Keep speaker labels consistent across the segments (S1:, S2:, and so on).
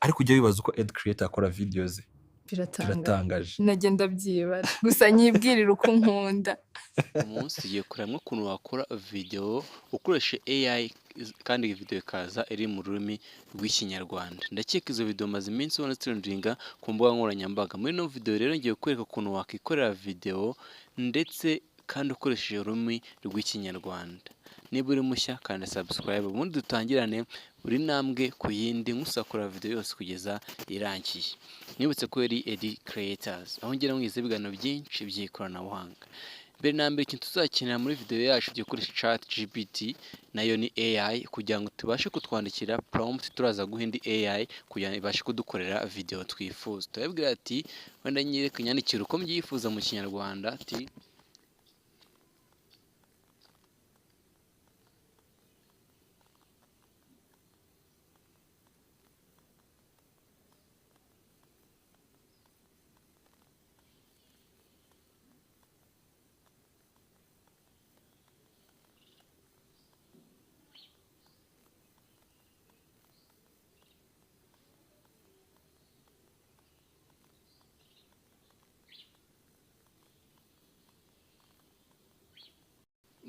S1: ariko ujya wibaza uko Ed Creator akora videos ze biratangaje
S2: nagenda byibara gusa nyibwirira uko nkunda
S3: umunsi tugiye kuramwa ukuntu wakora video ukoresha AI kandi iyi video ikaza iri mu rurimi rw'ikinyarwanda. Ndakeka izo video maze iminsi ubona trendinga ku mbuga nkoranyambaga. Muri no video rero ngiye kwereka ukuntu wakikorera video ndetse kandi ukoresheje ururimi rw'ikinyarwanda. Niba uri mushya kandi subscribe ubundi dutangirane buri ntambwe ku yindi nkusakora video yose kugeza irangiye. Nibutse ko yari Ed Creators aho ngira mwize ibiganiro byinshi by'ikoranabuhanga. Mbere na mbere ikintu tuzakenera muri video yacu tugiye gukoresha ChatGPT nayo ni AI kugira ngo tubashe kutwandikira prompt turaza guhindi AI kugira ngo ibashe kudukorera video twifuza. Turabwira ati wenda nyereka nyandikira uko mbyifuza mu kinyarwanda ati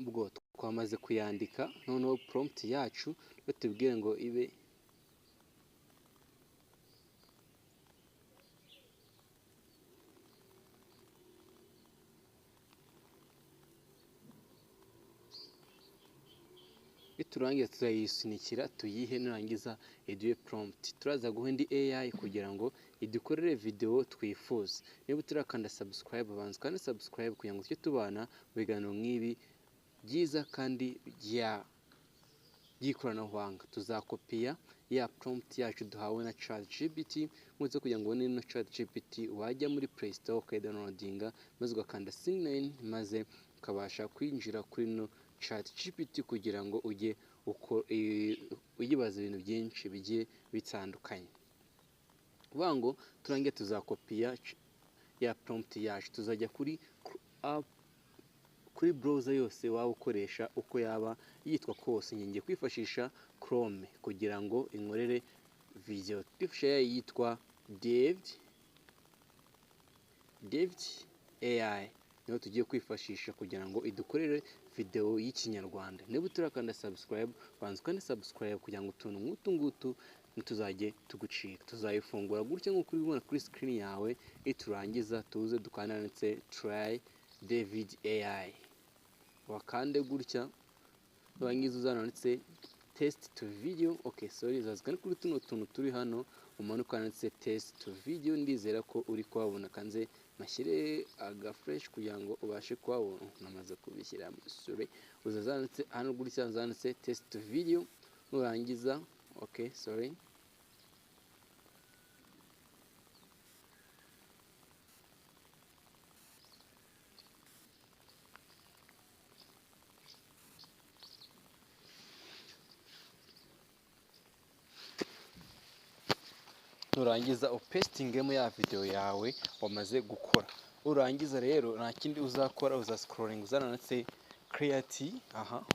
S3: ubwo twamaze kuyandika noneho prompt yacu batubwire ngo ibe biturangiza turayisunikira tuyihe nurangiza iduhe prompt turaza guhindi AI kugira ngo idukorere video twifuza. Niba turakanda subscribe banza kandi subscribe kugira ngo tujye tubana mu biganiro nk'ibi byiza kandi by'ikoranabuhanga. Tuzakopiya ya prompt yacu duhawe na ChatGPT muze kugira ngo ubone no ChatGPT wajya muri Play Store ukayidownloadinga maze ugakanda sign maze ukabasha kwinjira kuri no ChatGPT kugira ngo ujye uyibaza ibintu byinshi bigiye bitandukanye. Vuga ngo turangiye tuzakopiya ya prompt yacu tuzajya kuri browser yose waba ukoresha uko yaba yitwa kose. Ngiye kwifashisha Chrome kugira ngo inkorere video twifashisha yitwa David AI niho tugiye kwifashisha kugira ngo idukorere video y'ikinyarwanda. Niba turakanda subscribe banza kandi subscribe kugira ngo utuntu ngutu ntituzajye tugucika. Tuzayifungura gutya nk'uko ubibona kuri screen yawe iturangiza tuze dukanditse try David AI wakande gutya nurangiza uzananditse test to video. Okay sorry zazikane kuri tuno tuntu turi hano umanuka kanditse test to video. Ndizera ko uri kwabona kanze mashyire aga fresh kugira ngo ubashe kwabona namaze kubishyira musure uzazanitse hano gutya zanitse test to video nurangiza okay sorry nurangiza upestingemo ya video yawe wamaze gukora. Urangiza rero nta kindi uzakora uza scrolling uzananitse create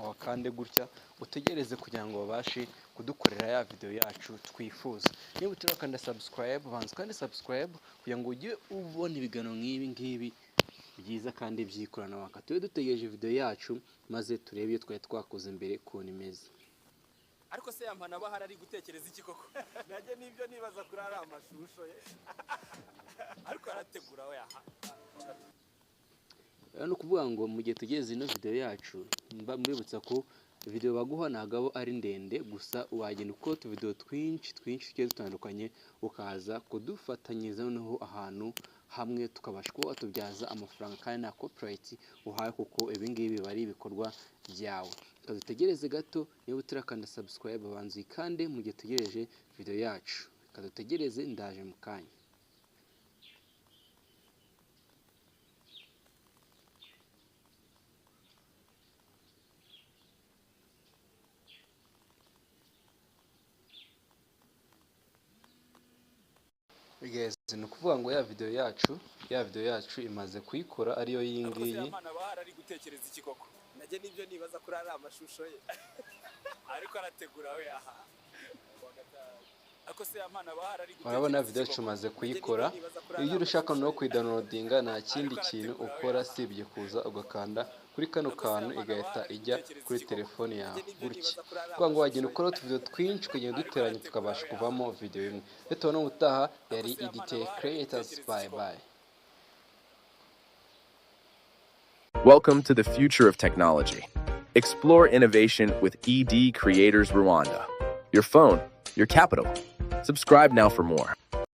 S3: wakande gutya utegereze kugira ngo babashe kudukorera ya video yacu twifuza. Niba turakanda subscribe banza kandi subscribe kugira ngo ujye ubona ibiganiro nk'ibi byiza kandi by'ikoranabuhanga. Tube dutegereje video yacu maze turebe iyo twari twakoze mbere kuntu imeze.
S4: Ariko se yampana bahari ari gutekereza iki koko najye nibyo nibaza kuri ari amashusho ye ariko arategura we
S3: no kuvuga ngo mu gihe tugeze ino video yacu mbibutsa ko video baguha nagabo ari ndende gusa wagenda uko video twinshi tugiye dutandukanye ukaza kudufatanyiriza noneho ahantu hamwe tukabasha kuba tubyaza amafaranga kandi na copyright uhaye kuko ibingibi bari ibikorwa byawe. Kadutegereze gato niba utarakanda subscribe banza ikande mu gihe tugereje video yacu. Kadutegereze ndaje mu kanya. Yes, ni ukuvuga ngo ya video yacu imaze kuyikora ariyo yingiyi.
S4: Yampana bahari ari gutekereza iki koko najye nibyo nibaza kuri ari amashusho ye ariko arategura we ariko se yampana bahari ari
S3: urabona video tumaze kuyikora. Iyo ushaka no kuyidownloadinga nta kindi kintu ukora sibye kuza ugakanda kuri kano kantu igahita ijya kuri telefone yawe gutya. Kwa ngo wagenda ukora utuvideo twinshi kugenda duteranya tukabasha kuvamo video imwe. Rero no gutaha yari EDT Creators. Bye bye.
S5: Welcome to the future of technology. Explore innovation with ED Creators Rwanda. Your phone, your capital. Subscribe now for more.